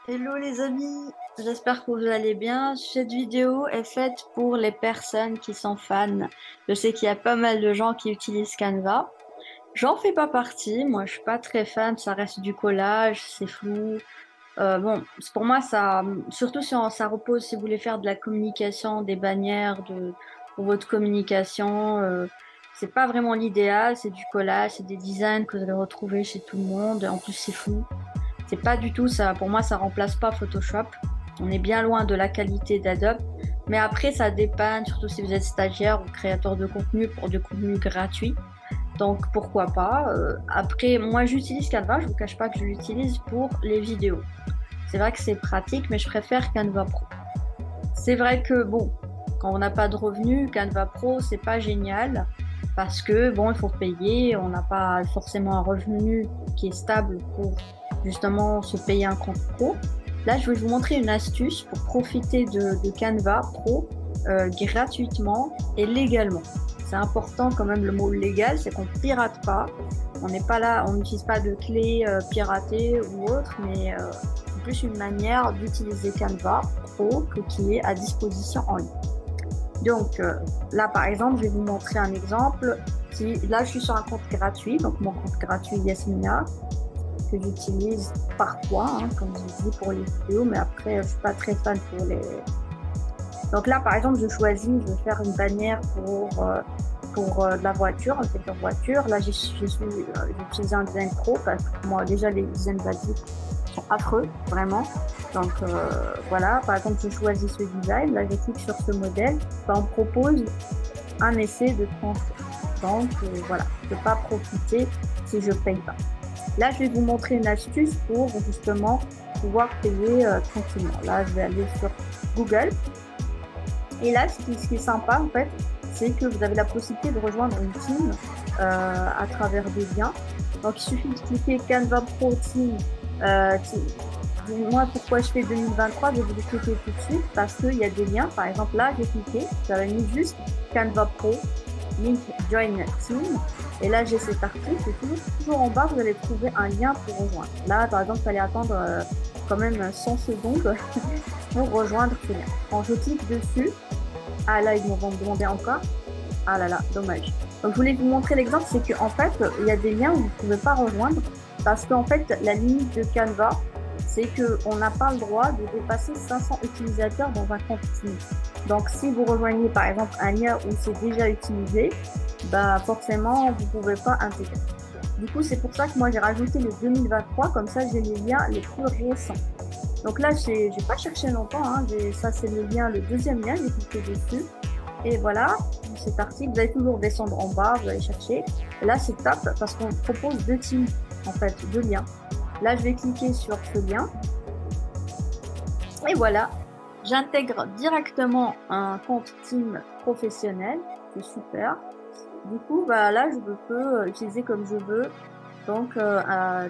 Hello les amis, j'espère que vous allez bien. Cette vidéo est faite pour les personnes qui sont fans. Je sais qu'il y a pas mal de gens qui utilisent Canva. J'en fais pas partie, moi je suis pas très fan, ça reste du collage, c'est flou. Bon, pour moi ça, surtout si ça repose, si vous voulez faire de la communication, des bannières pour votre communication, c'est pas vraiment l'idéal, c'est du collage, c'est des designs que vous allez retrouver chez tout le monde, en plus c'est flou. C'est pas du tout ça. Pour moi, ça remplace pas Photoshop. On est bien loin de la qualité d'Adobe. Mais après, ça dépanne, surtout si vous êtes stagiaire ou créateur de contenu pour du contenu gratuit. Donc, pourquoi pas. Après, moi, j'utilise Canva. Je vous cache pas que je l'utilise pour les vidéos. C'est vrai que c'est pratique, mais je préfère Canva Pro. C'est vrai que, bon, quand on n'a pas de revenus, Canva Pro, c'est pas génial. Parce que, bon, il faut payer. On n'a pas forcément un revenu qui est stable pour justement se payer un compte pro. Là, je vais vous montrer une astuce pour profiter de Canva Pro gratuitement et légalement. C'est important quand même le mot légal, c'est qu'on ne pirate pas. On n'est pas là, on n'utilise pas de clés piratées ou autre, mais c'est plus une manière d'utiliser Canva Pro qui est à disposition en ligne. Donc là, par exemple, je vais vous montrer un exemple. Là, je suis sur un compte gratuit, donc mon compte gratuit Yasmina que j'utilise parfois, hein, comme je dis pour les vidéos, mais après, je suis pas très fan pour les. Donc là, par exemple, je vais faire une bannière pour de la voiture, un secteur voiture. Là, j'utilise un design pro parce que moi, déjà, les designs basiques sont affreux, vraiment. Donc voilà, par exemple, je choisis ce design. Là, je clique sur ce modèle. Ça me propose un essai de 30 jours. Donc voilà, je ne peux pas profiter si je ne paye pas. Là, je vais vous montrer une astuce pour justement pouvoir payer tranquillement. Là, je vais aller sur Google. Et là, ce qui est sympa, en fait, c'est que vous avez la possibilité de rejoindre une team à travers des liens. Donc, il suffit de cliquer Canva Pro Team. Moi, pourquoi je fais 2023, je vais vous cliquer tout de suite parce qu'il y a des liens. Par exemple, là, j'ai cliqué, j'avais mis juste Canva Pro, link Join Team. Et là, j'ai cet article. Et toujours en bas, vous allez trouver un lien pour rejoindre. Là, par exemple, il fallait attendre quand même 100 secondes pour rejoindre ce lien. Quand je clique dessus, ah là, ils vont me demander encore. Ah là là, dommage. Donc, je voulais vous montrer l'exemple, c'est qu'en fait, il y a des liens où vous ne pouvez pas rejoindre parce qu'en fait, la limite de Canva, c'est qu'on n'a pas le droit de dépasser 500 utilisateurs dans un compte Teams. Donc, si vous rejoignez par exemple un lien où c'est déjà utilisé, bah forcément, vous ne pouvez pas intégrer. Du coup, c'est pour ça que moi, j'ai rajouté le 2023, comme ça, j'ai les liens les plus récents. Donc là, j'ai pas cherché longtemps, hein. Ça, c'est le lien, le deuxième lien, j'ai cliqué dessus. Et voilà, cet article, vous allez toujours descendre en bas, vous allez chercher. Et là, c'est top parce qu'on propose deux teams, en fait, deux liens. Là, je vais cliquer sur ce lien. Et voilà, j'intègre directement un compte team professionnel. C'est super. Du coup, bah, là, je peux utiliser comme je veux. Donc,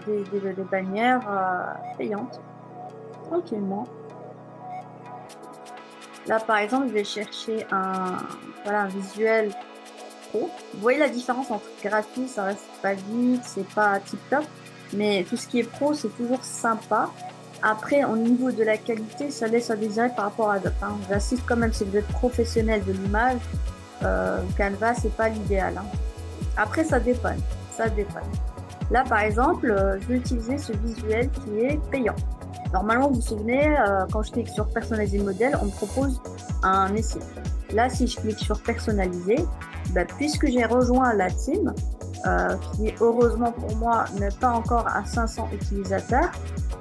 des bannières payantes, tranquillement. Là, par exemple, je vais chercher voilà, un visuel pro. Vous voyez la différence entre gratuit, ça reste pas vite, c'est pas tip-top, mais tout ce qui est pro, c'est toujours sympa. Après, au niveau de la qualité, ça laisse à désirer par rapport à Adobe, hein. J'insiste quand même, si vous êtes professionnel de l'image, Canva, c'est pas l'idéal, hein. Après, ça dépanne, ça dépanne. Là, par exemple, je vais utiliser ce visuel qui est payant. Normalement, vous vous souvenez, quand je clique sur personnaliser modèle, on me propose un essai. Là, si je clique sur personnaliser, bah, puisque j'ai rejoint la team, qui heureusement pour moi n'est pas encore à 500 utilisateurs,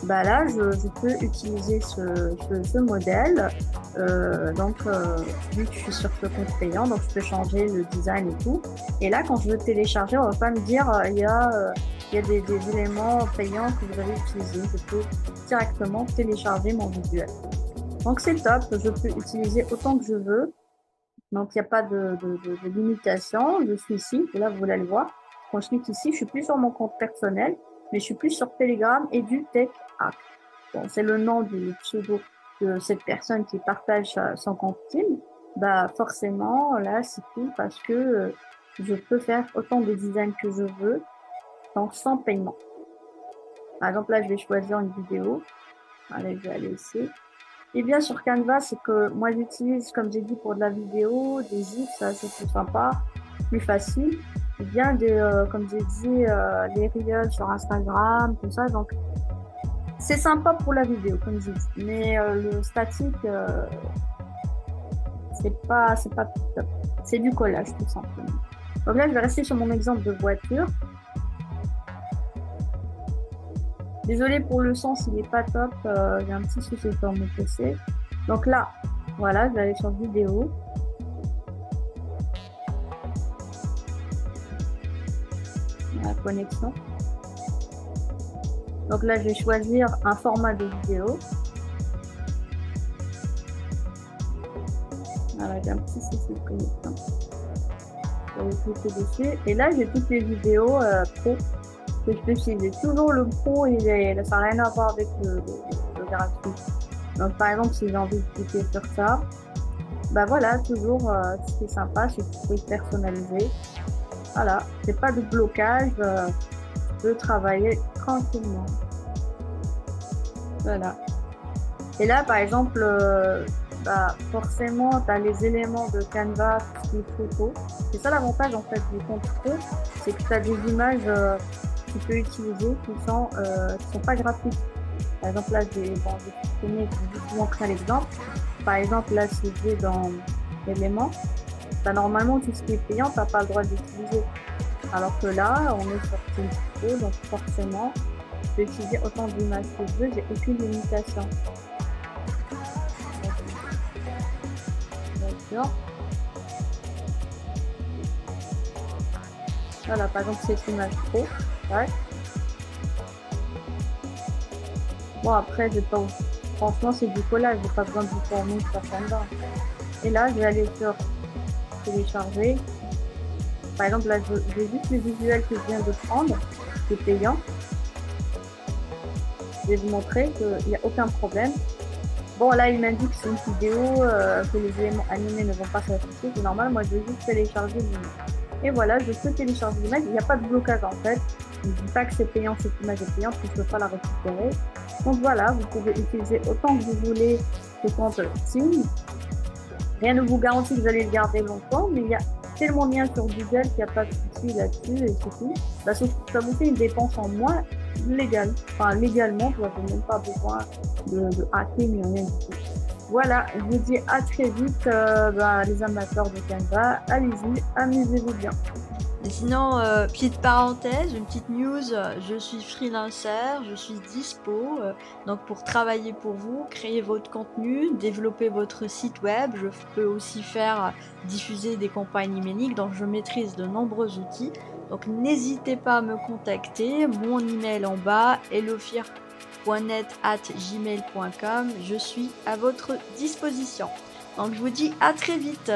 bah là, je peux utiliser ce modèle. Vu que je suis sur ce compte payant, donc je peux changer le design et tout. Et là, quand je veux télécharger, on va pas me dire il y a des éléments payants que vous avez utilisés. Je peux directement télécharger mon visuel. Donc c'est top, je peux utiliser autant que je veux. Donc il n'y a pas de limitation. Je suis ici, là vous allez le voir. Quand je clique ici, je suis plus sur mon compte personnel, mais je suis plus sur Telegram et du Tech Hack. Bon, c'est le nom du pseudo de cette personne qui partage son compte Team. Bah forcément, là c'est cool parce que je peux faire autant de designs que je veux, donc sans paiement. Par exemple, là je vais choisir une vidéo. Allez, je vais aller ici. Et bien sur Canva, c'est que moi j'utilise, comme j'ai dit, pour de la vidéo, des gifs, ça c'est plus sympa, plus facile. Et bien comme j'ai dit, les reels sur Instagram, tout ça. Donc c'est sympa pour la vidéo, comme j'ai dit. Mais le statique, c'est pas top. C'est du collage, tout simplement. Donc là, je vais rester sur mon exemple de voiture. Désolée pour le son, s'il n'est pas top. J'ai un petit souci sur mon PC. Donc là, voilà, je vais aller sur vidéo. La connexion. Donc là, je vais choisir un format de vidéo. Voilà, j'ai un petit souci de connexion. Je vais cliquer dessus. Et là, j'ai toutes les vidéos pro que je peux utiliser. Toujours le pro, ça n'a rien à voir avec le gratuit. Donc par exemple, si j'ai envie de cliquer sur ça, bah voilà, toujours ce qui est sympa, c'est que vous pouvez personnaliser. Voilà, c'est pas de blocage, je peux travailler tranquillement. Voilà. Et là, par exemple, forcément, tu as les éléments de Canva, tout ce qui est photo. C'est ça l'avantage en fait du compte pro, c'est que tu as des images que tu peux utiliser qui sont pas gratuites. Par exemple, là, je vais vous montrer l'exemple. Par exemple, là, si je vais dans éléments, normalement, tout ce qui est payant, tu n'as pas le droit d'utiliser. Alors que là, on est sur Teams Pro, donc forcément, je peux utiliser autant d'images que je veux, j'ai aucune limitation. D'accord. Voilà, par exemple, cette image pro. Ouais. Bon, après, franchement, c'est du collage, j'ai pas besoin de vous former sur Canva. Et là, je vais aller sur télécharger. Par exemple, là, j'ai juste le visuel que je viens de prendre, qui est payant. Je vais vous montrer qu'il n'y a aucun problème. Bon, là, il m'indique que c'est une vidéo, que les éléments animés ne vont pas s'afficher. C'est normal, moi, je vais juste télécharger l'image. Et voilà, je peux télécharger l'image. Il n'y a pas de blocage, en fait. Je ne dis pas que c'est payant, cette image est payante, que je ne peux pas la récupérer. Donc voilà, vous pouvez utiliser autant que vous voulez ce compte Teams. Rien ne vous garantit que vous allez le garder longtemps, mais il y a tellement bien sur Google qu'il n'y a pas de souci là-dessus et c'est tout. Ça vous fait une dépense en moins légale. Enfin, légalement, vous n'avez même pas besoin de hacker ni rien du tout. Voilà, je vous dis à très vite, les amateurs de Canva. Allez-y, amusez-vous bien. Et sinon, petite parenthèse, une petite news, je suis freelancer, je suis dispo, donc pour travailler pour vous, créer votre contenu, développer votre site web, je peux aussi faire diffuser des campagnes emailiques, donc je maîtrise de nombreux outils. Donc n'hésitez pas à me contacter, mon email en bas, helofir.net@gmail.com, je suis à votre disposition. Donc je vous dis à très vite.